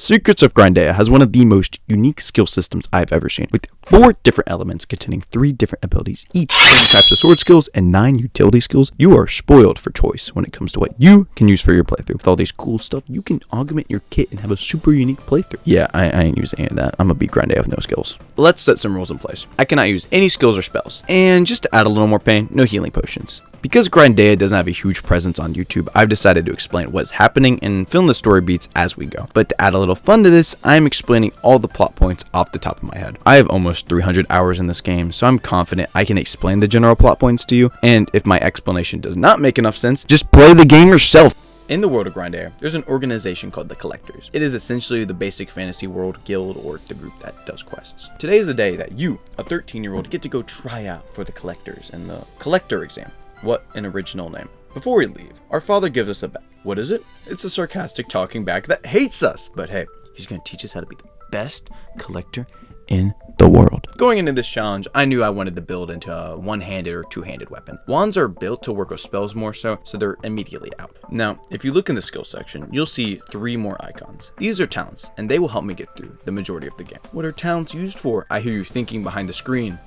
Secrets of Grindea has one of the most unique skill systems I've ever seen, with 4 different elements containing 3 different abilities each, types of sword skills, and 9 utility skills. You are spoiled for choice when it comes to what you can use for your playthrough. With all these cool stuff, you can augment your kit and have a super unique playthrough. Yeah, I ain't using any of that. I'm gonna beat Grindea with no skills. Let's set some rules in place. I cannot use any skills or spells. And just to add a little more pain, no healing potions. Because Grindea doesn't have a huge presence on YouTube, I've decided to explain what's happening and film the story beats as we go. But to add a little fun to this, I'm explaining all the plot points off the top of my head. I have almost 300 hours in this game, so I'm confident I can explain the general plot points to you, and if my explanation does not make enough sense, just play the game yourself. In the world of Grindea, there's an organization called the Collectors. It is essentially the basic fantasy world guild or the group that does quests. Today is the day that you, a 13-year-old, get to go try out for the Collectors and the Collector exam. What an original name. Before we leave, our father gives us a bet. What is it? It's a sarcastic talking back that hates us. But hey, he's going to teach us how to be the best collector in the world. Going into this challenge, I knew I wanted to build into a one-handed or two-handed weapon. Wands are built to work with spells more so they're immediately out. Now, if you look in the skill section, you'll see 3 more icons. These are talents, and they will help me get through the majority of the game. What are talents used for? I hear you thinking behind the screen.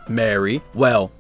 Mary, well,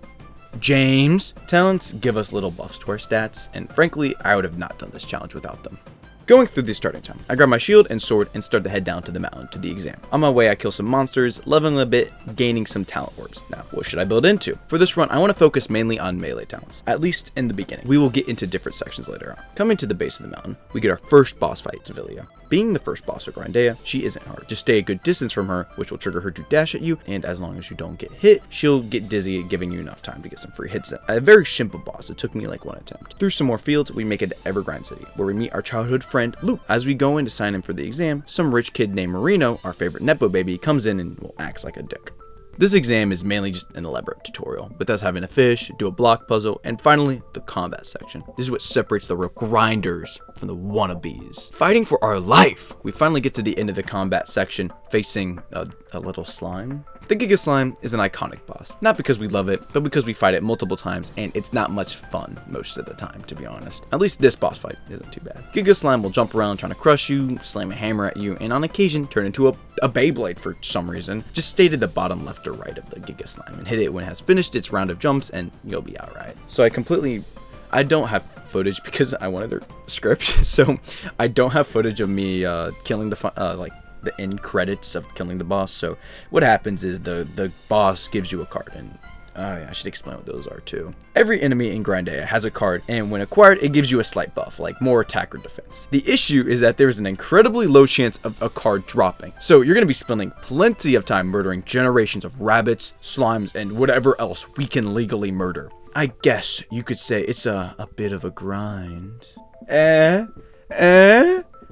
James. Talents give us little buffs to our stats, and frankly, I would have not done this challenge without them. Going through the starting time, I grab my shield and sword and start to head down to the mountain to the exam. On my way, I kill some monsters, leveling a bit, gaining some talent orbs. Now, what should I build into? For this run, I want to focus mainly on melee talents, at least in the beginning. We will get into different sections later on. Coming to the base of the mountain, we get our first boss fight, Sevilla. Being the first boss of Grindea, she isn't hard. Just stay a good distance from her, which will trigger her to dash at you, and as long as you don't get hit, she'll get dizzy, giving you enough time to get some free hits in. A very simple boss, it took me like 1 attempt. Through some more fields, we make it to Evergrind City, where we meet our childhood friend, Luke. As we go in to sign in for the exam, some rich kid named Marino, our favorite Nepo baby, comes in and acts like a dick. This exam is mainly just an elaborate tutorial, with us having to fish, do a block puzzle, and finally, the combat section. This is what separates the real grinders from the wannabes. Fighting for our life! We finally get to the end of the combat section, facing a little slime. The Giga Slime is an iconic boss, not because we love it, but because we fight it multiple times, and it's not much fun most of the time, to be honest. At least this boss fight isn't too bad. Giga Slime will jump around trying to crush you, slam a hammer at you, and on occasion turn into a Beyblade for some reason. Just stay to the bottom left or right of the Giga Slime and hit it when it has finished its round of jumps, and you'll be alright. So I don't have footage because I wanted their script, so I don't have footage of me killing the end credits of killing the boss. So what happens is the boss gives you a card, and I should explain what those are too. Every enemy in Grindea has a card, and when acquired, it gives you a slight buff, like more attack or defense. The issue is that there's an incredibly low chance of a card dropping, so you're going to be spending plenty of time murdering generations of rabbits, slimes, and whatever else we can legally murder. I guess you could say it's a bit of a grind.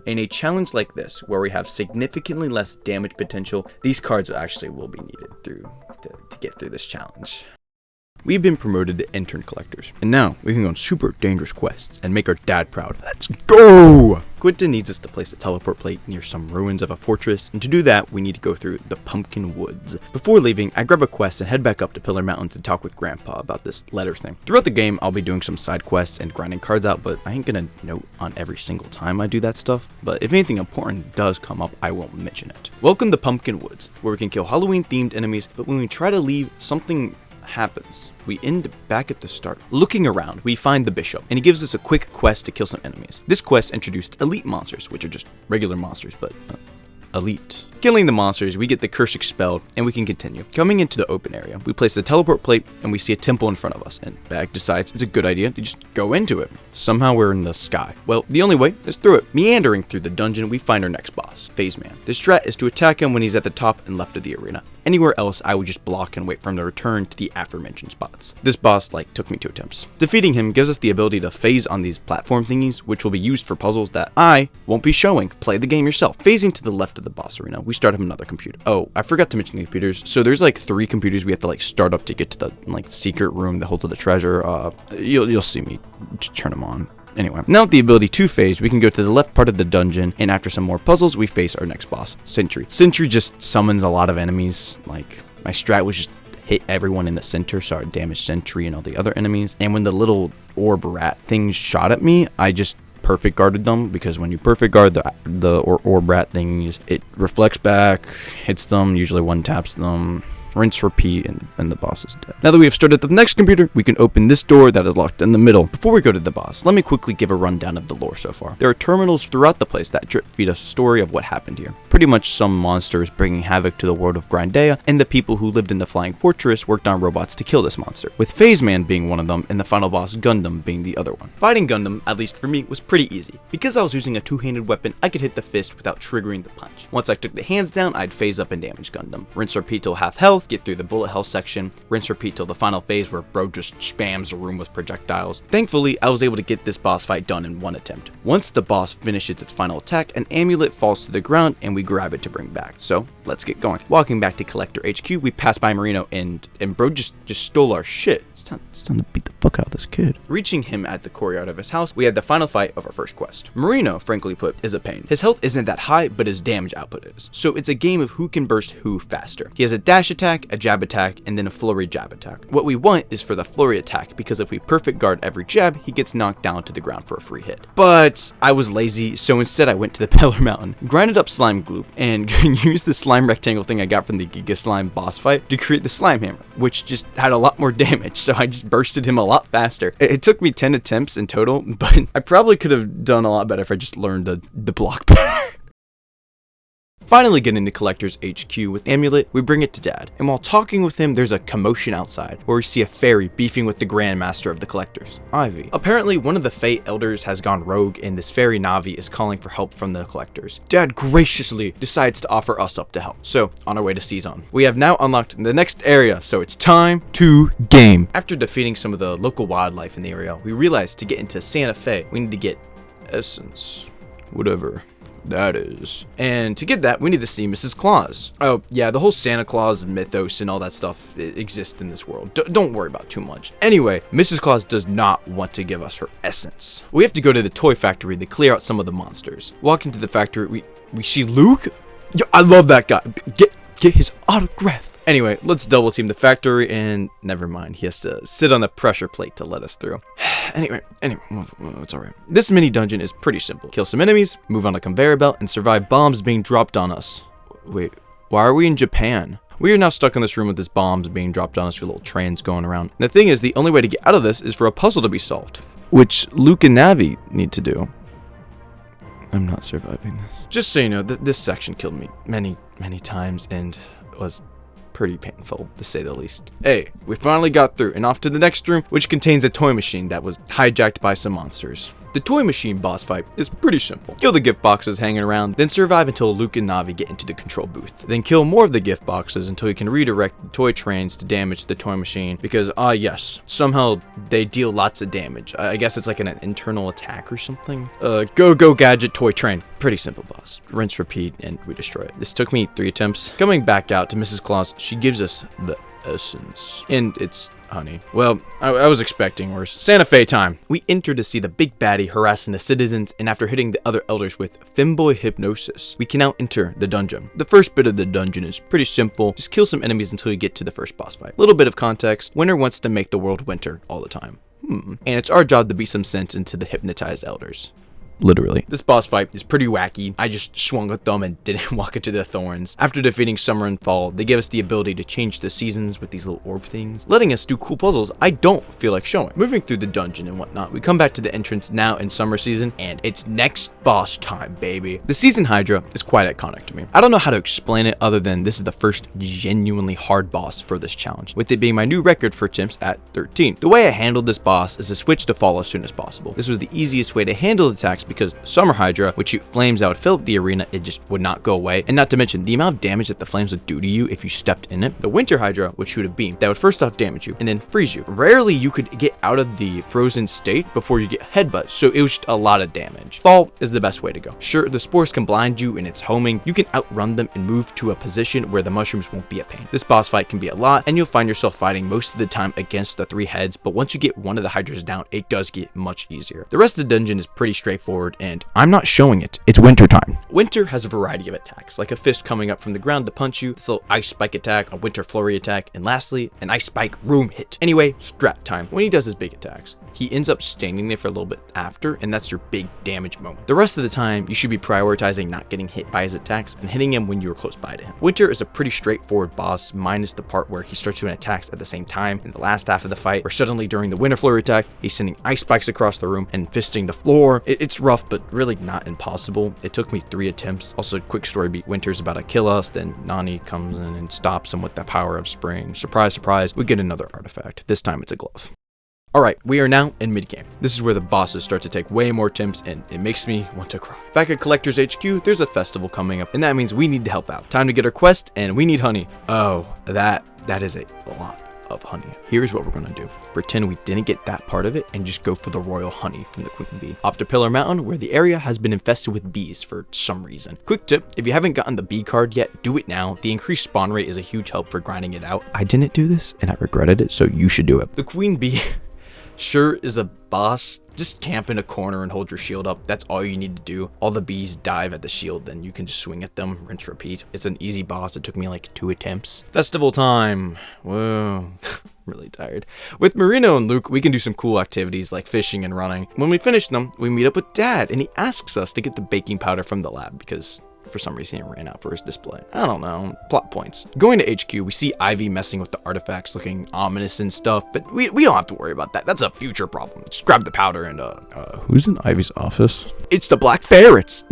In a challenge like this, where we have significantly less damage potential, these cards actually will be needed to get through this challenge. We've been promoted to intern collectors, and now we can go on super dangerous quests and make our dad proud. Let's go! Quentin needs us to place a teleport plate near some ruins of a fortress, and to do that, we need to go through the Pumpkin Woods. Before leaving, I grab a quest and head back up to Pillar Mountain to talk with Grandpa about this letter thing. Throughout the game, I'll be doing some side quests and grinding cards out, but I ain't gonna note on every single time I do that stuff. But if anything important does come up, I won't mention it. Welcome to Pumpkin Woods, where we can kill Halloween-themed enemies, but when we try to leave, something happens. We end back at the start. Looking around, we find the bishop, and he gives us a quick quest to kill some enemies. This quest introduced elite monsters, which are just regular monsters, but elite. Killing the monsters, we get the curse expelled, and we can continue. Coming into the open area, we place the teleport plate, and we see a temple in front of us, and Bag decides it's a good idea to just go into it. Somehow we're in the sky. Well, the only way is through it. Meandering through the dungeon, we find our next boss, Phase Man. The strat is to attack him when he's at the top and left of the arena. Anywhere else, I would just block and wait for him to return to the aforementioned spots. This boss, took me 2 attempts. Defeating him gives us the ability to phase on these platform thingies, which will be used for puzzles that I won't be showing. Play the game yourself. Phasing to the left of the boss arena, we start up another computer. Oh, I forgot to mention the computers. So there's 3 computers we have to start up to get to the secret room that holds the treasure. You'll see me turn them on. Anyway, now with the ability to phase, we can go to the left part of the dungeon, and after some more puzzles, we face our next boss, Sentry. Sentry just summons a lot of enemies. My strat was just hit everyone in the center, so I damaged Sentry and all the other enemies. And when the little orb rat thing shot at me, I just perfect guarded them, because when you perfect guard the orb rat things, it reflects back, hits them, usually one taps them, rinse, repeat, and the boss is dead. Now that we have started the next computer, we can open this door that is locked in the middle. Before we go to the boss, let me quickly give a rundown of the lore so far. There are terminals throughout the place that drip feed us a story of what happened here. Pretty much some monsters bringing havoc to the world of Grindea, and the people who lived in the flying fortress worked on robots to kill this monster, with Phase Man being one of them and the final boss Gundam being the other one. Fighting Gundam, at least for me, was pretty easy. Because I was using a two-handed weapon, I could hit the fist without triggering the punch. Once I took the hands down, I'd phase up and damage Gundam. Rinse, repeat till half health, get through the bullet hell section, rinse, repeat till the final phase where bro just spams the room with projectiles. Thankfully, I was able to get this boss fight done in one attempt. Once the boss finishes its final attack, an amulet falls to the ground and we grab it to bring back. So let's get going. Walking back to Collector HQ, we pass by Marino and bro just stole our shit. It's time to beat the fuck out of this kid. Reaching him at the courtyard of his house, we had the final fight of our first quest. Marino, frankly put, is a pain. His health isn't that high, but his damage output is. So it's a game of who can burst who faster. He has a dash attack, a jab attack, and then a flurry jab attack. What we want is for the flurry attack, because if we perfect guard every jab, he gets knocked down to the ground for a free hit. But I was lazy, so instead I went to the Pillar Mountain, grinded up slime glue, and used the slime rectangle thing I got from the Giga Slime boss fight to create the slime hammer, which just had a lot more damage, so I just bursted him a lot faster. It took me 10 attempts in total, but I probably could have done a lot better if I just learned the block better. Finally getting to Collector's HQ with the amulet, we bring it to Dad, and while talking with him, there's a commotion outside, where we see a fairy beefing with the Grandmaster of the Collectors, Ivy. Apparently, one of the Fate Elders has gone rogue, and this fairy Navi is calling for help from the Collectors. Dad graciously decides to offer us up to help, so on our way to Season. We have now unlocked the next area, so it's time to game. After defeating some of the local wildlife in the area, we realized to get into Santa Fe, we need to get essence, whatever that is. And to get that, we need to see Mrs. Claus. Oh, yeah, the whole Santa Claus mythos and all that stuff exists in this world. Don't worry about too much. Anyway, Mrs. Claus does not want to give us her essence. We have to go to the toy factory to clear out some of the monsters. Walk into the factory, we see Luke. Yo, I love that guy. Get his autograph. Anyway, let's double team the factory, and never mind, he has to sit on a pressure plate to let us through. Anyway, it's alright. This mini dungeon is pretty simple. Kill some enemies, move on a conveyor belt, and survive bombs being dropped on us. Wait, why are we in Japan? We are now stuck in this room with this bombs being dropped on us with little trains going around. And the thing is, the only way to get out of this is for a puzzle to be solved, which Luke and Navi need to do. I'm not surviving this. Just so you know, this section killed me many times and was pretty painful, to say the least. Hey, we finally got through and off to the next room, which contains a toy machine that was hijacked by some monsters. The toy machine boss fight is pretty simple. Kill the gift boxes hanging around, then survive until Luke and Navi get into the control booth. Then kill more of the gift boxes until you can redirect the toy trains to damage the toy machine, because yes, somehow they deal lots of damage. I guess it's like an internal attack or something. Go gadget toy train. Pretty simple boss. Rinse, repeat, and we destroy it. This took me 3 attempts. Coming back out to Mrs. Claus, she gives us the essence, and it's honey. Well, I was expecting worse. Santa Fe time. We enter to see the big baddie harassing the citizens, and after hitting the other elders with femboy hypnosis, we can now enter the dungeon. The first bit of the dungeon is pretty simple. Just kill some enemies until you get to the first boss fight. Little bit of context. Winter wants to make the world winter all the time. And it's our job to beat some sense into the hypnotized elders. Literally. This boss fight is pretty wacky. I just swung a thumb and didn't walk into the thorns. After defeating summer and fall, they give us the ability to change the seasons with these little orb things, letting us do cool puzzles I don't feel like showing. Moving through the dungeon and whatnot, we come back to the entrance now in summer season, and it's next boss time, baby. The season Hydra is quite iconic to me. I don't know how to explain it other than this is the first genuinely hard boss for this challenge, with it being my new record for attempts at 13. The way I handled this boss is to switch to fall as soon as possible. This was the easiest way to handle the attacks because Summer Hydra would shoot flames that would fill up the arena, it just would not go away, and not to mention the amount of damage that the flames would do to you if you stepped in it. The Winter Hydra would shoot a beam that would first off damage you and then freeze you. Rarely you could get out of the frozen state before you get headbutt, so it was just a lot of damage. Fall is the best way to go. Sure, the spores can blind you and it's homing, you can outrun them and move to a position where the mushrooms won't be a pain. This boss fight can be a lot, and you'll find yourself fighting most of the time against the 3 heads, but once you get one of the Hydras down, it does get much easier. The rest of the dungeon is pretty straightforward, and I'm not showing it. It's winter time. Winter has a variety of attacks, like a fist coming up from the ground to punch you, this little ice spike attack, a winter flurry attack, and lastly, an ice spike room hit. Anyway, strat time, when he does his big attacks. he ends up standing there for a little bit after, and that's your big damage moment. The rest of the time, you should be prioritizing not getting hit by his attacks and hitting him when you're close by to him. Winter is a pretty straightforward boss, minus the part where he starts doing attacks at the same time in the last half of the fight, where suddenly during the Winter Flurry attack, he's sending ice spikes across the room and fisting the floor. It's rough, but really not impossible. It took me 3 attempts. Also, quick story beat, Winter's about to kill us, then Nani comes in and stops him with the power of spring. Surprise, surprise, we get another artifact. This time it's a glove. Alright, we are now in mid-game. This is where the bosses start to take way more attempts, and it makes me want to cry. Back at Collector's HQ, there's a festival coming up, and that means we need to help out. Time to get our quest, and we need honey. Oh, that is a lot of honey. Here's what we're gonna do. Pretend we didn't get that part of it, and just go for the royal honey from the Queen Bee. Off to Pillar Mountain, where the area has been infested with bees for some reason. Quick tip, if you haven't gotten the bee card yet, do it now. The increased spawn rate is a huge help for grinding it out. I didn't do this, and I regretted it, so you should do it. The Queen Bee sure is a boss. Just camp in a corner and hold your shield up. That's all you need to do. All the bees dive at the shield, then you can just swing at them, rinse, repeat. It's an easy boss. It took me like 2 attempts. Festival time. Whoa. Really tired. With Marino and Luke, we can do some cool activities like fishing and running. When we finish them, we meet up with Dad, and he asks us to get the baking powder from the lab because for some reason he ran out for his display. I don't know. Plot points. Going to HQ, we see Ivy messing with the artifacts, looking ominous and stuff, but we don't have to worry about that. That's a future problem. Just grab the powder and Who's in Ivy's office? It's the Black Ferrets!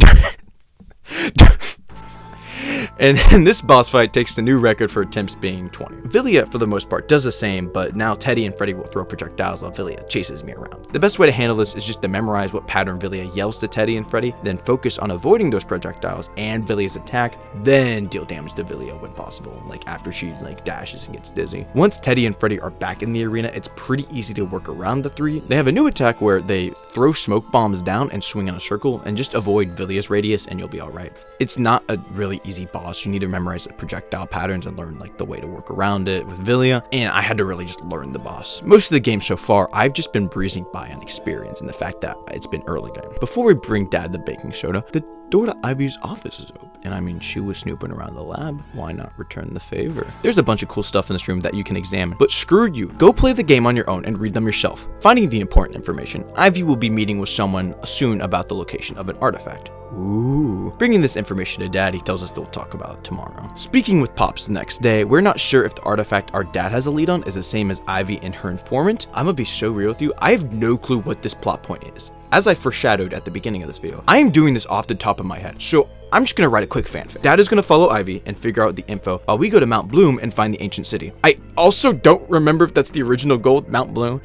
And this boss fight takes the new record for attempts being 20. Villia, for the most part, does the same, but now Teddy and Freddy will throw projectiles while Villia chases me around. The best way to handle this is just to memorize what pattern Villia yells to Teddy and Freddy, then focus on avoiding those projectiles and Villia's attack, then deal damage to Villia when possible, like after she dashes and gets dizzy. Once Teddy and Freddy are back in the arena, it's pretty easy to work around the 3. They have a new attack where they throw smoke bombs down and swing in a circle, and just avoid Villia's radius and you'll be alright. It's not a really easy boss. You need to memorize the projectile patterns and learn the way to work around it with Villia, and I had to really just learn the boss. Most of the game so far, I've just been breezing by on experience and the fact that it's been early game. Before we bring Dad the baking soda, the door to Ivy's office is open, and I mean, she was snooping around the lab. Why not return the favor? There's a bunch of cool stuff in this room that you can examine, but screw you. Go play the game on your own and read them yourself. Finding the important information, Ivy will be meeting with someone soon about the location of an artifact. Ooh. Bringing this information to Dad, he tells us they'll talk about it tomorrow. Speaking with Pops the next day, we're not sure if the artifact our dad has a lead on is the same as Ivy and her informant. I'm gonna be so real with you, I have no clue what this plot point is. As I foreshadowed at the beginning of this video, I am doing this off the top of my head, so I'm just gonna write a quick fanfic. Dad is gonna follow Ivy and figure out the info while we go to Mount Bloom and find the ancient city. I also don't remember if that's the original goal, Mount Bloom.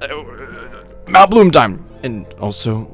Mount Bloom time! And also,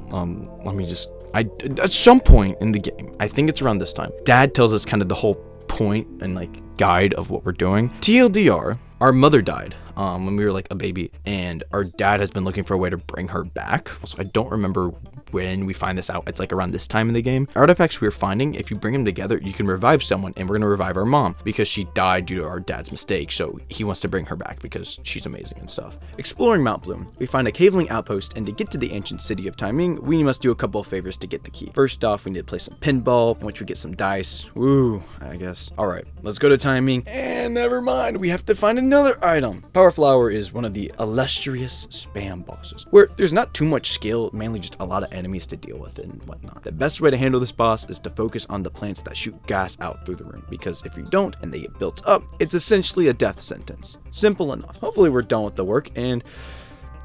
let me just... at some point in the game, I think it's around this time, Dad tells us kind of the whole point and guide of what we're doing. TLDR, our mother died when we were a baby, and our dad has been looking for a way to bring her back. So I don't remember when we find this out. It's around this time in the game. Artifacts we're finding, if you bring them together, you can revive someone, and we're gonna revive our mom because she died due to our dad's mistake, so he wants to bring her back because she's amazing and stuff. Exploring Mount Bloom, we find a caveling outpost, and to get to the ancient city of Timing, we must do a couple of favors to get the key. First off, we need to play some pinball, in which we get some dice. Woo, I guess. Alright, let's go to Timing, and never mind, we have to find another item. Power Flower is one of the illustrious spam bosses, where there's not too much skill, mainly just a lot of enemies to deal with and whatnot. The best way to handle this boss is to focus on the plants that shoot gas out through the room, because if you don't and they get built up, it's essentially a death sentence. Simple enough. Hopefully we're done with the work, and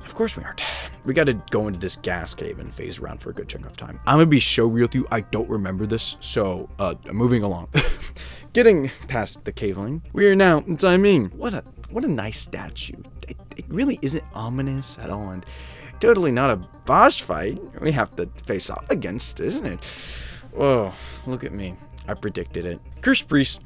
of course we aren't. We gotta go into this gas cave and phase around for a good chunk of time. I'm gonna be so real with you, I don't remember this, so moving along. Getting past the caveling, we are now in Timing. What a nice statue. It really isn't ominous at all, and totally not a boss fight we have to face off against, isn't it? Whoa, look at me. I predicted it. Cursed Priestess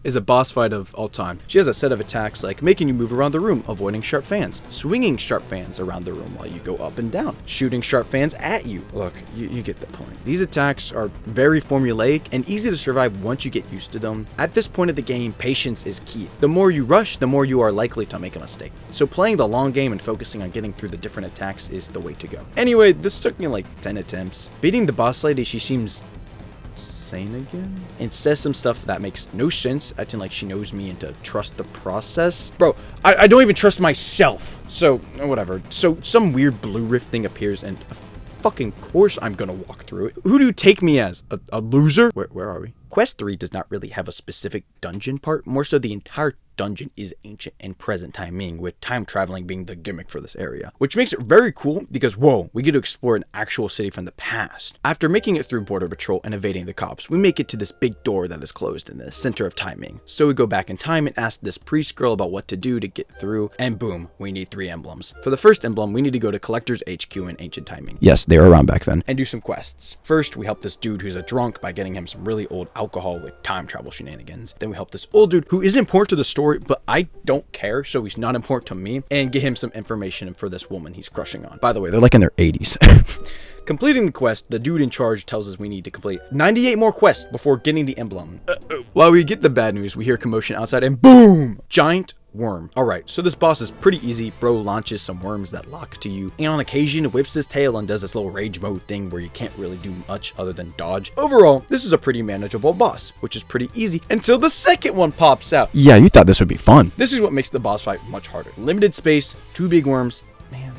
is a boss fight of all time. She has a set of attacks like making you move around the room, avoiding sharp fans, swinging sharp fans around the room while you go up and down, shooting sharp fans at you. Look, you get the point. These attacks are very formulaic and easy to survive once you get used to them. At this point of the game, patience is key. The more you rush, the more you are likely to make a mistake. So playing the long game and focusing on getting through the different attacks is the way to go. Anyway, this took me 10 attempts. Beating the boss lady, she seems insane again and says some stuff that makes no sense, acting like she knows me and to trust the process. Bro, I don't even trust myself. So, whatever. So, some weird blue rift thing appears and fucking course I'm gonna walk through it. Who do you take me as? A loser? Where are we? Quest 3 does not really have a specific dungeon part, more so the entire dungeon is ancient and present timing, with time traveling being the gimmick for this area, which makes it very cool because, whoa, we get to explore an actual city from the past. After making it through border patrol and evading the cops, we make it to this big door that is closed in the center of timing. So we go back in time and ask this priest girl about what to do to get through, and boom, we need 3 emblems. For the first emblem, we need to go to Collector's HQ in ancient timing. Yes, they were around back then. And do some quests. First, we help this dude who's a drunk by getting him some really old alcohol with time travel shenanigans. Then we help this old dude who is important to the story, but I don't care, so he's not important to me, and get him some information for this woman he's crushing on. By the way, They're like in their 80s. completing the quest, the dude in charge tells us we need to complete 98 more quests before getting the emblem. While we get the bad news, we hear commotion outside and boom! Giant worm. Alright, so this boss is pretty easy. Bro launches some worms that lock to you, and on occasion whips his tail and does this little rage mode thing where you can't really do much other than dodge. Overall, this is a pretty manageable boss, which is pretty easy until the second one pops out. Yeah, you thought this would be fun. This is what makes the boss fight much harder. Limited space, 2 big worms. Man,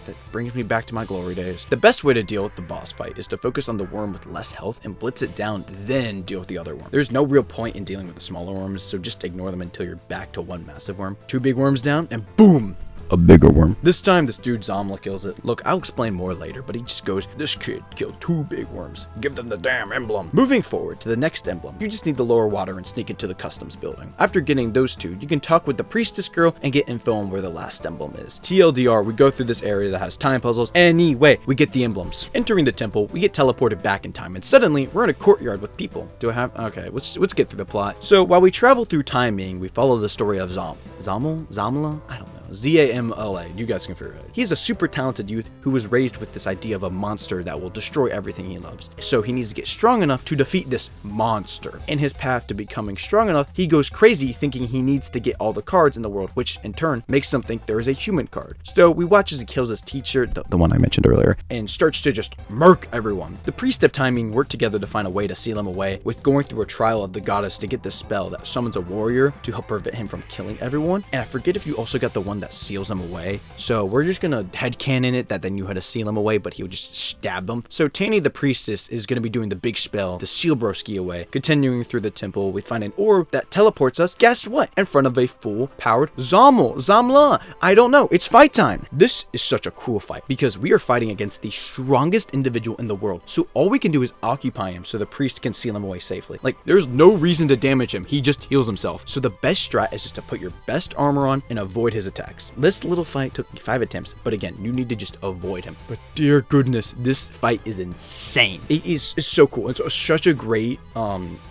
that brings me back to my glory days. The best way to deal with the boss fight is to focus on the worm with less health and blitz it down, then deal with the other worm. There's no real point in dealing with the smaller worms, so just ignore them until you're back to 1 massive worm. 2 big worms down, and boom! A bigger worm. This time, this dude Zomla kills it. Look, I'll explain more later, but he just goes, this kid killed 2 big worms. Give them the damn emblem. Moving forward to the next emblem, you just need the lower water and sneak into the customs building. After getting those 2, you can talk with the priestess girl and get info on where the last emblem is. TLDR, we go through this area that has time puzzles. Anyway, we get the emblems. Entering the temple, we get teleported back in time, and suddenly, we're in a courtyard with people. Do I have? Okay, let's get through the plot. So, while we travel through timing, we follow the story of Zamla? I don't know. Zamla, you guys can figure it out. He's a super talented youth who was raised with this idea of a monster that will destroy everything he loves. So he needs to get strong enough to defeat this monster. In his path to becoming strong enough, he goes crazy thinking he needs to get all the cards in the world, which in turn makes him think there is a human card. So we watch as he kills his teacher, the one I mentioned earlier, and starts to just murk everyone. The priest of timing work together to find a way to seal him away, with going through a trial of the goddess to get the spell that summons a warrior to help prevent him from killing everyone. And I forget if you also got the one that seals him away. So we're just gonna headcanon it that they knew how to seal him away, but he would just stab them. So Tani the priestess is gonna be doing the big spell to seal Broski away. Continuing through the temple, we find an orb that teleports us, guess what? In front of a full-powered Zamla. I don't know, it's fight time. This is such a cool fight because we are fighting against the strongest individual in the world. So all we can do is occupy him so the priest can seal him away safely. Like, there's no reason to damage him, he just heals himself. So the best strat is just to put your best armor on and avoid his attacks. This little fight took me 5 attempts, but again, you need to just avoid him. But dear goodness, this fight is insane. It's so cool. It's such a great,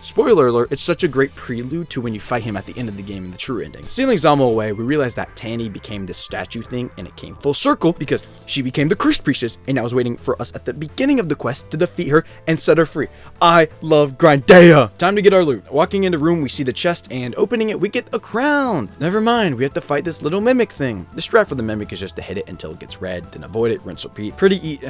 spoiler alert, it's such a great prelude to when you fight him at the end of the game in the true ending. Sealing Zamo away, we realized that Tani became this statue thing, and it came full circle because she became the cursed priestess, and now was waiting for us at the beginning of the quest to defeat her and set her free. I love Grindea. Time to get our loot. Walking into the room, we see the chest, and opening it, we get a crown. Never mind, we have to fight this little mimic thing. The strat for the mimic is just to hit it until it gets red, then avoid it, rinse, repeat.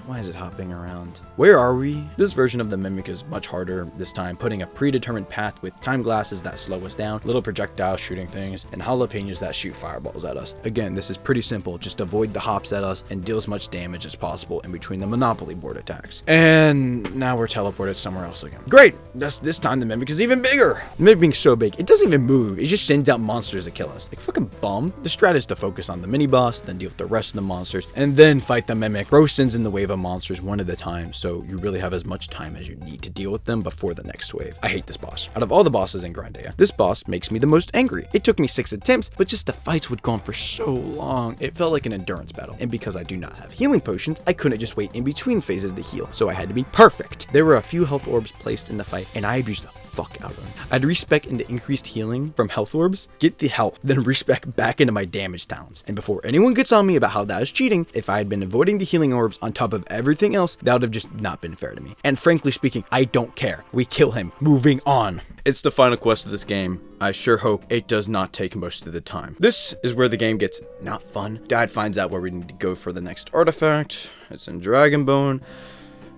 Why is it hopping around? Where are we? This version of the mimic is much harder, this time putting a predetermined path with time glasses that slow us down, little projectiles shooting things, and jalapenos that shoot fireballs at us. Again, this is pretty simple, just avoid the hops at us and deal as much damage as possible in between the Monopoly board attacks. And now we're teleported somewhere else again. Great! This time the mimic is even bigger! The mimic being so big, it doesn't even move, it just sends out monsters to kill us. Like fucking bum. The strat is to focus on the mini boss, then deal with the rest of the monsters, and then fight the mimic. Bro sends in the wave of monsters one at a time, so you really have as much time as you need to deal with them before the next wave. I hate this boss. Out of all the bosses in Grindea, this boss makes me the most angry. It took me 6 attempts, but just the fights would go on for so long. It felt like an endurance battle, and because I do not have healing potions, I couldn't just wait in between phases to heal, so I had to be perfect. There were a few health orbs placed in the fight, and I abused the fuck out of them. I'd respec into increased healing from health orbs, get the health, then respec back into my damage towns. And before anyone gets on me about how that is cheating, if I had been avoiding the healing orbs on top of everything else, that would have just not been fair to me. And frankly speaking, I don't care. We kill him. Moving on. It's the final quest of this game. I sure hope it does not take most of the time. This is where the game gets not fun. Dad finds out where we need to go for the next artifact. It's in Dragonbone.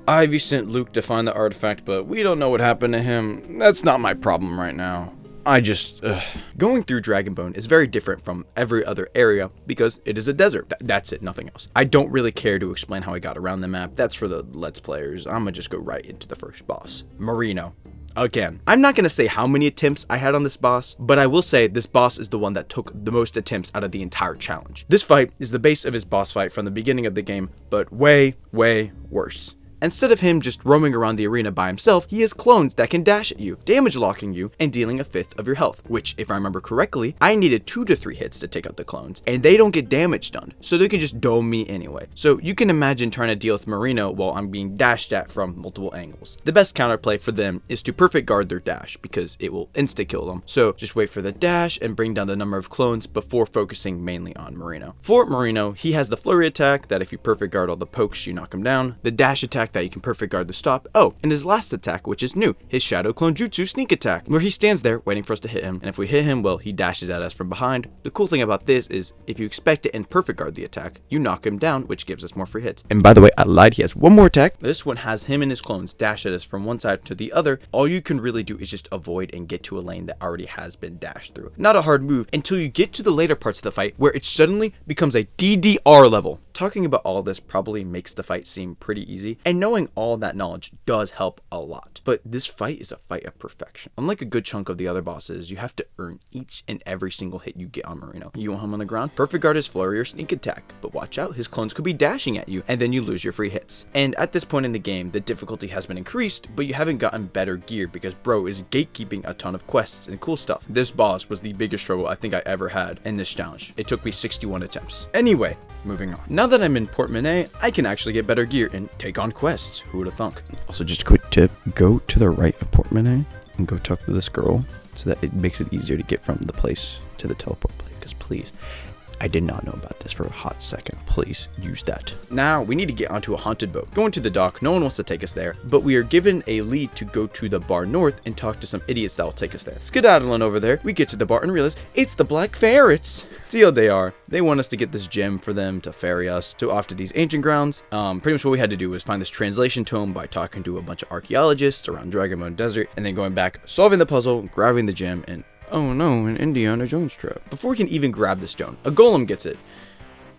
Ivy sent Luke to find the artifact, but we don't know what happened to him. That's not my problem right now. Going through Dragonbone is very different from every other area because it is a desert. That's it, nothing else. I don't really care to explain how I got around the map. That's for the Let's Players. I'm gonna just go right into the first boss, Marino. Again, I'm not gonna say how many attempts I had on this boss, but I will say this boss is the one that took the most attempts out of the entire challenge. This fight is the base of his boss fight from the beginning of the game, but way, way worse. Instead of him just roaming around the arena by himself, he has clones that can dash at you, damage locking you, and dealing 1/5 of your health, which, if I remember correctly, I needed 2 to 3 hits to take out the clones, and they don't get damage done, so they can just dome me anyway. So you can imagine trying to deal with Marino while I'm being dashed at from multiple angles. The best counterplay for them is to perfect guard their dash, because it will insta-kill them. So just wait for the dash and bring down the number of clones before focusing mainly on Marino. For Marino, he has the flurry attack that if you perfect guard all the pokes, you knock him down, the dash attack that you can perfect guard the stop. Oh, and his last attack, which is new, his Shadow Clone Jutsu sneak attack, where he stands there waiting for us to hit him, and if we hit him, well, he dashes at us from behind. The cool thing about this is if you expect it and perfect guard the attack, you knock him down, which gives us more free hits. And by the way, I lied, he has one more attack. This one has him and his clones dash at us from one side to the other. All you can really do is just avoid and get to a lane that already has been dashed through. Not a hard move until you get to the later parts of the fight where it suddenly becomes a DDR level. Talking about all this probably makes the fight seem pretty easy, and knowing all that knowledge does help a lot. But this fight is a fight of perfection. Unlike a good chunk of the other bosses, you have to earn each and every single hit you get on Marino. You want him on the ground? Perfect guard his flurry or sneak attack, but watch out, his clones could be dashing at you, and then you lose your free hits. And at this point in the game, the difficulty has been increased, but you haven't gotten better gear because bro is gatekeeping a ton of quests and cool stuff. This boss was the biggest struggle I think I ever had in this challenge. It took me 61 attempts. Anyway, moving on. Now that I'm in Portemonnaie, I can actually get better gear and take on quests. Who would have thunk? Also, just a quick tip, go to the right of Portemonnaie and go talk to this girl so that it makes it easier to get from the place to the teleport place, because please, I did not know about this for a hot second. Please use that. Now we need to get onto a haunted boat. Going to the dock, no one wants to take us there, but we are given a lead to go to the bar north and talk to some idiots that will take us there. Skedaddling over there, we get to the bar and realize it's the Black Ferrets. TLDR, they want us to get this gem for them to ferry us to off to these ancient grounds. Pretty much what we had to do was find this translation tome by talking to a bunch of archaeologists around Dragonbone Desert, and then going back, solving the puzzle, grabbing the gem, and oh no, an Indiana Jones trap. Before we can even grab the stone, a golem gets it.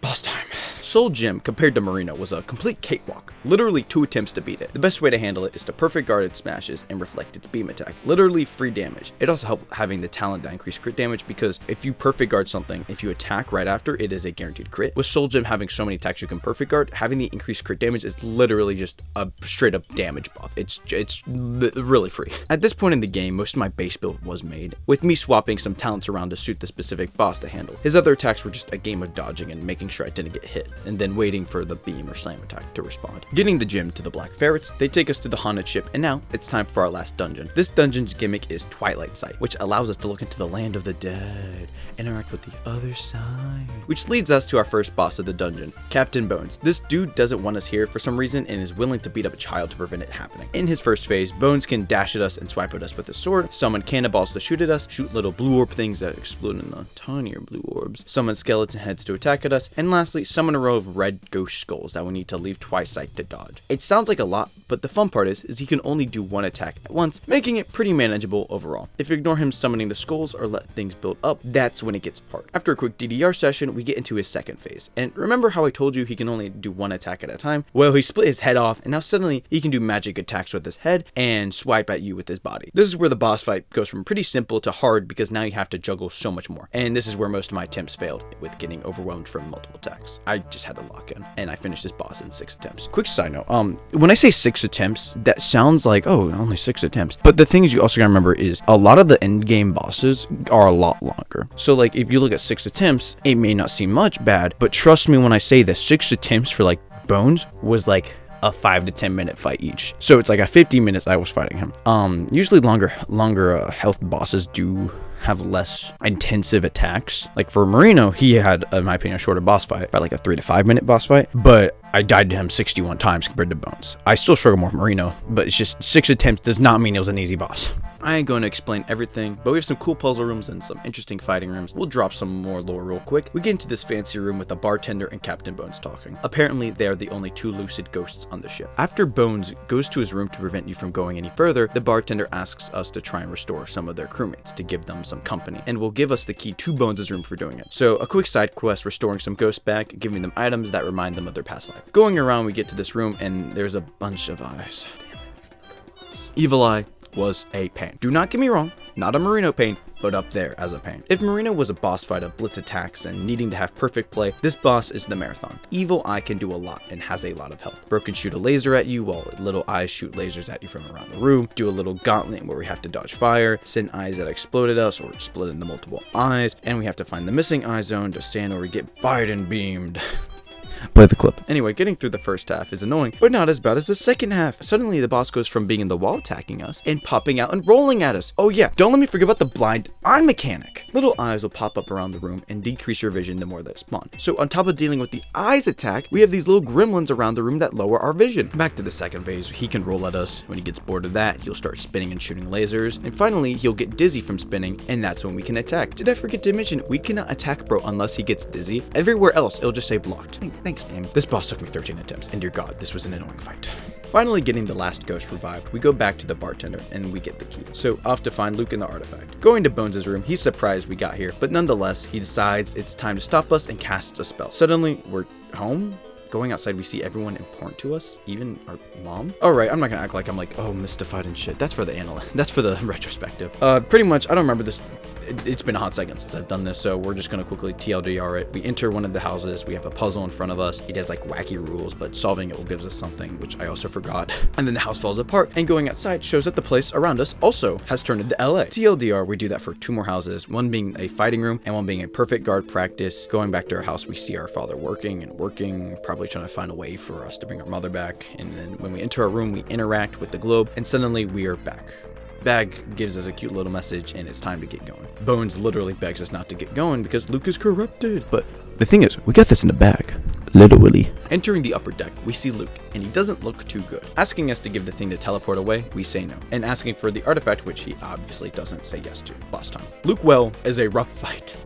Boss time. Soul Gem, compared to Marino, was a complete cakewalk. Literally 2 attempts to beat it. The best way to handle it is to perfect guard its smashes and reflect its beam attack. Literally free damage. It also helped having the talent that increased crit damage, because if you perfect guard something, if you attack right after, it is a guaranteed crit. With Soul Gem having so many attacks you can perfect guard, having the increased crit damage is literally just a straight up damage buff. It's really free. At this point in the game, most of my base build was made, with me swapping some talents around to suit the specific boss to handle. His other attacks were just a game of dodging and making sure I didn't get hit, and then waiting for the beam or slam attack to respond. Getting the gem to the Black Ferrets, they take us to the haunted ship, and now it's time for our last dungeon. This dungeon's gimmick is Twilight Sight, which allows us to look into the land of the dead, interact with the other side, which leads us to our first boss of the dungeon, Captain Bones. This dude doesn't want us here for some reason and is willing to beat up a child to prevent it happening. In his first phase, Bones can dash at us and swipe at us with his sword, summon cannonballs to shoot at us, shoot little blue orb things that explode into tinier blue orbs, summon skeleton heads to attack at us, and lastly, summon a row of red ghost skulls that we need to leave twice sight to dodge. It sounds like a lot, but the fun part is he can only do 1 attack at once, making it pretty manageable overall. If you ignore him summoning the skulls or let things build up, that's when it gets hard. After a quick DDR session, we get into his second phase. And remember how I told you he can only do 1 attack at a time? Well, he split his head off, and now suddenly he can do magic attacks with his head and swipe at you with his body. This is where the boss fight goes from pretty simple to hard, because now you have to juggle so much more. And this is where most of my attempts failed, with getting overwhelmed from multiple attacks. I just had to lock in, and I finished this boss in 6 attempts. Quick side note, when I say 6 attempts, that sounds like, oh, only 6 attempts. But the thing is, you also gotta remember is a lot of the end game bosses are a lot longer. So like, if you look at 6 attempts, it may not seem much bad, but trust me when I say that 6 attempts for like Bones was like a 5 to 10 minute fight each. So it's like a 50 minutes I was fighting him. Usually longer health bosses do have less intensive attacks. Like for Marino, he had, in my opinion, a shorter boss fight, by like a 3 to 5 minute boss fight, but I died to him 61 times compared to Bones. I still struggle more with Marino, but it's just 6 attempts does not mean it was an easy boss. I ain't going to explain everything, but we have some cool puzzle rooms and some interesting fighting rooms. We'll drop some more lore real quick. We get into this fancy room with the bartender and Captain Bones talking. Apparently, they are the only 2 lucid ghosts on the ship. After Bones goes to his room to prevent you from going any further, the bartender asks us to try and restore some of their crewmates to give them some company, and will give us the key to Bones' room for doing it. So, a quick side quest, restoring some ghosts back, giving them items that remind them of their past life. Going around, we get to this room, and there's a bunch of eyes. Evil Eye was a pain. Do not get me wrong, not a Marino pain, but up there as a pain. If Marino was a boss fight of blitz attacks and needing to have perfect play, this boss is the marathon. Evil Eye can do a lot and has a lot of health. Bro can shoot a laser at you while little eyes shoot lasers at you from around the room, do a little gauntlet where we have to dodge fire, send eyes that exploded us or split into multiple eyes, and we have to find the missing eye zone to stand or we get Biden beamed. Play the clip. Anyway, getting through the first half is annoying, but not as bad as the second half. Suddenly, the boss goes from being in the wall attacking us and popping out and rolling at us. Oh yeah, don't let me forget about the blind eye mechanic. Little eyes will pop up around the room and decrease your vision the more they spawn. So on top of dealing with the eyes attack, we have these little gremlins around the room that lower our vision. Back to the second phase, he can roll at us. When he gets bored of that, he'll start spinning and shooting lasers. And finally, he'll get dizzy from spinning, and that's when we can attack. Did I forget to mention, we cannot attack bro unless he gets dizzy. Everywhere else, it'll just say blocked. Thanks, game. This boss took me 13 attempts, and dear God, this was an annoying fight. Finally getting the last ghost revived, we go back to the bartender and we get the key. So off to find Luke and the artifact. Going to Bones' room, he's surprised we got here, but nonetheless, he decides it's time to stop us and casts a spell. Suddenly, we're home? Going outside, we see everyone important to us, even our mom. Alright, I'm not gonna act like I'm like, oh, mystified and shit. That's for the that's for the retrospective. Pretty much, I don't remember this. It's been a hot second since I've done this, so we're just gonna quickly TLDR it. We enter one of the houses, we have a puzzle in front of us. It has like wacky rules, but solving it will give us something, which I also forgot. And then the house falls apart, and going outside shows that the place around us also has turned into LA. TLDR, we do that for 2 more houses, one being a fighting room, and one being a perfect guard practice. Going back to our house, we see our father working, probably trying to find a way for us to bring our mother back. And then when we enter our room, we interact with the globe, and suddenly we are back. Bag gives us a cute little message, and it's time to get going. Bones literally begs us not to get going because Luke is corrupted. But The thing is, we got this in the bag. Literally. entering the upper deck, we see Luke, and he doesn't look too good. Asking us to give the thing to teleport away, we say no. And asking for the artifact, which he obviously doesn't say yes to last time. Luke Well is a rough fight.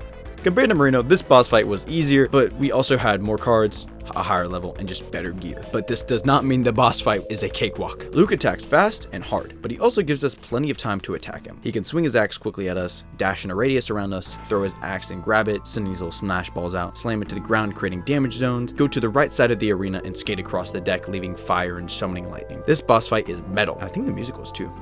Compared to Marino, this boss fight was easier, but we also had more cards, a higher level, and just better gear. But this does not mean the boss fight is a cakewalk. Luke attacks fast and hard, but he also gives us plenty of time to attack him. He can swing his axe quickly at us, dash in a radius around us, throw his axe and grab it, send these little smash balls out, slam it to the ground creating damage zones, go to the right side of the arena and skate across the deck leaving fire and summoning lightning. This boss fight is metal. I think the music was too.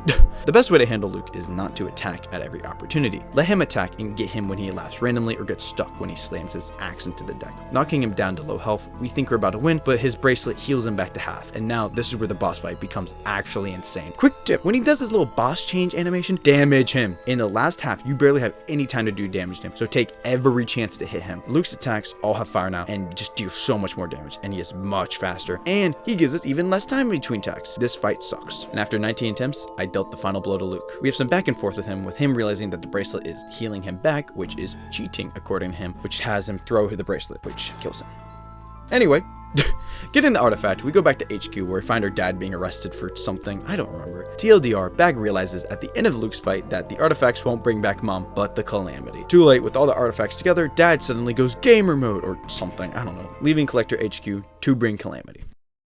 The best way to handle Luke is not to attack at every opportunity. Let him attack and get him when he laughs randomly or gets stuck when he slams his axe into the deck. Knocking him down to low health, we think we're about to win, but his bracelet heals him back to half, and now this is where the boss fight becomes actually insane. Quick tip, when he does his little boss change animation, damage him. In the last half, you barely have any time to do damage to him, so take every chance to hit him. Luke's attacks all have fire now, and just deal so much more damage, and he is much faster, and he gives us even less time between attacks. This fight sucks. And after 19 attempts, I dealt the final blow to Luke. We have some back and forth with him realizing that the bracelet is healing him back, which is cheating according to him, which has him throw the bracelet, which kills him. Anyway, getting the artifact, we go back to HQ where we find our dad being arrested for something, I don't remember. TLDR, Bag realizes at the end of Luke's fight that the artifacts won't bring back Mom, but the Calamity. Too late, with all the artifacts together, Dad suddenly goes gamer mode or something, I don't know, leaving Collector HQ to bring Calamity.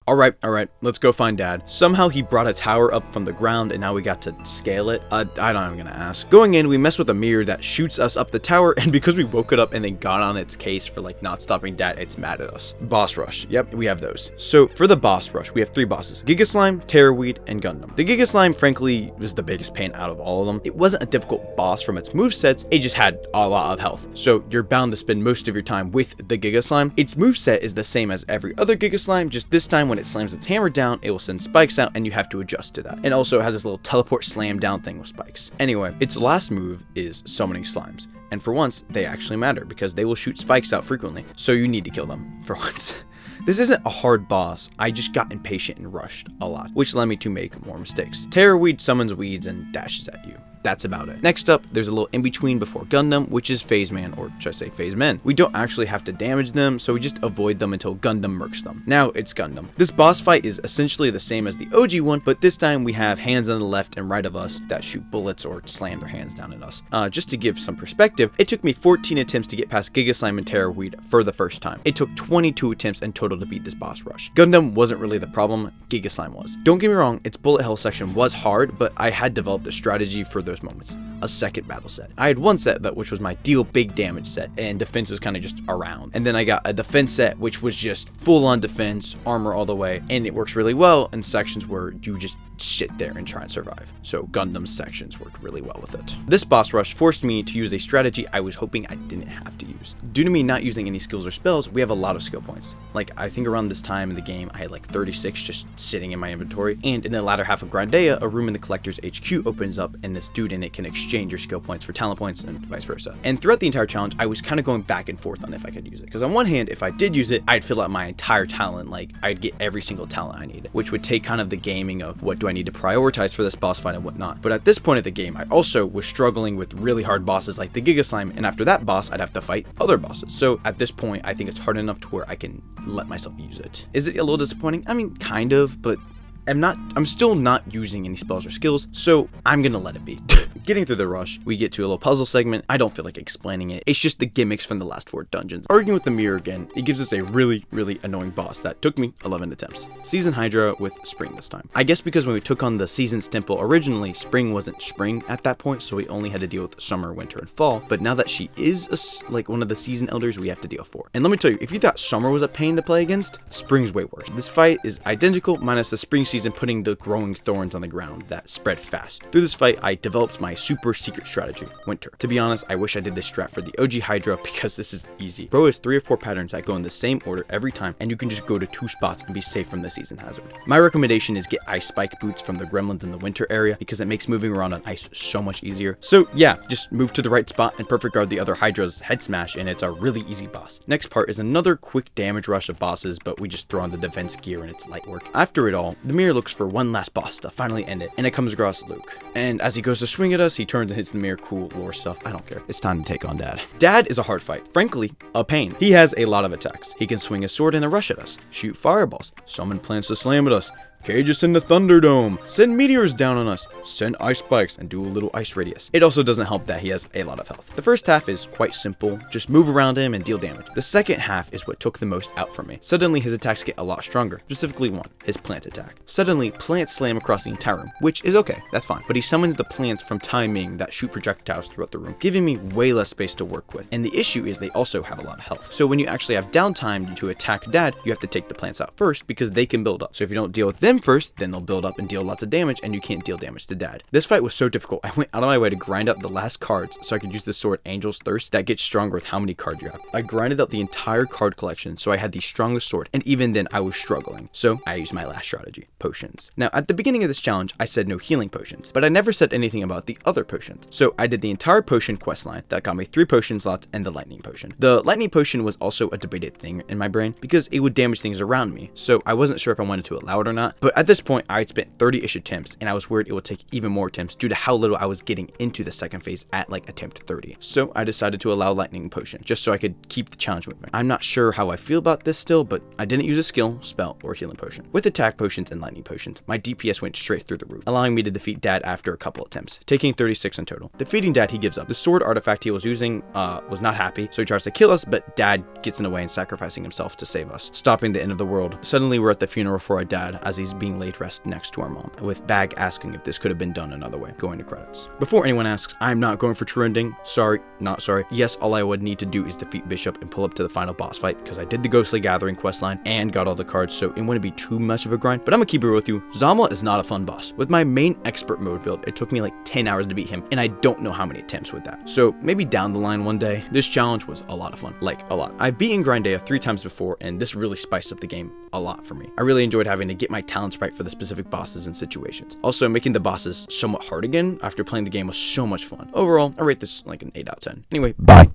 Alright, let's go find Dad. Somehow he brought a tower up from the ground and now we got to scale it. I'm not even gonna ask. Going in, we mess with a mirror that shoots us up the tower, and because we woke it up and then got on its case for like not stopping Dad, it's mad at us. Boss Rush. Yep, we have those. So for the Boss Rush, we have 3 bosses. Giga Slime, Terrorweed, and Gundam. The Giga Slime, frankly, was the biggest pain out of all of them. It wasn't a difficult boss from its movesets, it just had a lot of health. So you're bound to spend most of your time with the Giga Slime. Its moveset is the same as every other Giga Slime, just this time when it slams its hammer down, it will send spikes out and you have to adjust to that. And also it has this little teleport slam down thing with spikes. Anyway, its last move is summoning slimes. And for once, they actually matter because they will shoot spikes out frequently. So you need to kill them for once. This isn't a hard boss, I just got impatient and rushed a lot, which led me to make more mistakes. Terrorweed summons weeds and dashes at you. that's about it. Next up, there's a little in-between before Gundam, which is Phase Man, or should I say Phase Men. We don't actually have to damage them, so we just avoid them until Gundam murks them. Now it's Gundam. This boss fight is essentially the same as the OG one, but this time we have hands on the left and right of us that shoot bullets or slam their hands down at us. Just to give some perspective, it took me 14 attempts to get past Giga Slime and Terror Weed for the first time. It took 22 attempts in total to beat this boss rush. Gundam wasn't really the problem, Giga Slime was. Don't get me wrong, its bullet hell section was hard, but I had developed a strategy for those moments. A second battle set. I had one set that which was my deal big damage set, and defense was kind of just around. And then I got a defense set which was just full on defense, armor all the way, and it works really well in sections where you just sit there and try and survive. So Gundam's sections worked really well with it. This boss rush forced me to use a strategy I was hoping I didn't have to use. Due to me not using any skills or spells, we have a lot of skill points. Like, I think around this time in the game, I had like 36 just sitting in my inventory, and in the latter half of Grindea, a room in the Collector's HQ opens up, and this dude in it can exchange your skill points for talent points, and vice versa. And throughout the entire challenge, I was kind of going back and forth on if I could use it. Because on one hand, if I did use it, I'd fill out my entire talent, like, I'd get every single talent I needed, which would take kind of the gaming of what do I need to prioritize for this boss fight and whatnot. But at this point of the game, I also was struggling with really hard bosses like the Giga Slime, and after that boss, I'd have to fight other bosses. So at this point, I think it's hard enough to where I can let myself use it. Is it a little disappointing? I mean, kind of, but I'm still not using any spells or skills, so I'm gonna let it be. Getting through the rush, we get to a little puzzle segment. I don't feel like explaining it. It's just the gimmicks from the last 4 dungeons. Arguing with the mirror again, it gives us a really annoying boss that took me 11 attempts. Season Hydra with Spring this time. I guess because when we took on the Season Stimple originally, Spring wasn't Spring at that point, so we only had to deal with Summer, Winter, and Fall. But now that she is like one of the Season Elders, we have to deal for. And let me tell you, if you thought Summer was a pain to play against, Spring's way worse. This fight is identical minus the Spring season putting the growing thorns on the ground that spread fast. Through this fight, I developed my super secret strategy, Winter. To be honest, I wish I did this strat for the OG Hydra because this is easy. Bro has 3 or 4 patterns that go in the same order every time, and you can just go to 2 spots and be safe from the season hazard. My recommendation is get ice spike boots from the gremlins in the winter area because it makes moving around on ice so much easier. So yeah, just move to the right spot and perfect guard the other Hydra's head smash, and it's a really easy boss. Next part is another quick damage rush of bosses, but we just throw on the defense gear and it's light work. After it all, the mirror looks for one last boss to finally end it, and it comes across Luke. And as he goes to swing at us, he turns and hits the mirror. Cool lore stuff. I don't care. It's time to take on Dad. Dad is a hard fight. Frankly, a pain. He has a lot of attacks. He can swing a sword and a rush at us, shoot fireballs, summon plants to slam at us, cage us in the Thunderdome, send meteors down on us, send ice spikes, and do a little ice radius. It also doesn't help that he has a lot of health. The first half is quite simple, just move around him and deal damage. The second half is what took the most out from me. Suddenly his attacks get a lot stronger, specifically one, his plant attack. Suddenly plants slam across the entire room, which is okay, that's fine, but he summons the plants from timing that shoot projectiles throughout the room, giving me way less space to work with. And the issue is they also have a lot of health. So when you actually have downtime to attack Dad, you have to take the plants out first because they can build up. So if you don't deal with them first, then they'll build up and deal lots of damage, and you can't deal damage to Dad. This fight was so difficult, I went out of my way to grind up the last cards so I could use the sword Angel's Thirst that gets stronger with how many cards you have. I grinded up the entire card collection so I had the strongest sword, and even then I was struggling. So I used my last strategy, potions. Now at the beginning of this challenge, I said no healing potions, but I never said anything about the other potions. So I did the entire potion questline that got me 3 potion slots and the lightning potion. The lightning potion was also a debated thing in my brain because it would damage things around me, so I wasn't sure if I wanted to allow it or not. But at this point, I had spent 30-ish attempts, and I was worried it would take even more attempts due to how little I was getting into the second phase at like attempt 30. So I decided to allow lightning potion just so I could keep the challenge moving. I'm not sure how I feel about this still, but I didn't use a skill, spell, or healing potion. With attack potions and lightning potions, my DPS went straight through the roof, allowing me to defeat Dad after a couple attempts, taking 36 in total. Defeating Dad, he gives up. The sword artifact he was using was not happy, so he tries to kill us, but Dad gets in the way and sacrificing himself to save us, stopping the end of the world. Suddenly we're at the funeral for our dad as he's being laid rest next to our mom, with Bag asking if this could have been done another way, going to credits. Before anyone asks, I'm not going for true ending. Sorry, not sorry. Yes, all I would need to do is defeat Bishop and pull up to the final boss fight because I did the Ghostly Gathering questline and got all the cards, so it wouldn't be too much of a grind. But I'm gonna keep it real with you. Zama is not a fun boss. With my main expert mode build, it took me like 10 hours to beat him, and I don't know how many attempts with that. So maybe down the line one day. This challenge was a lot of fun, like a lot. I've beaten Grindea 3 times before, and this really spiced up the game a lot for me. I really enjoyed having to get my talents right for the specific bosses and situations. Also, making the bosses somewhat hard again after playing the game was so much fun. Overall, I rate this like an 8 out of 10. Anyway, bye.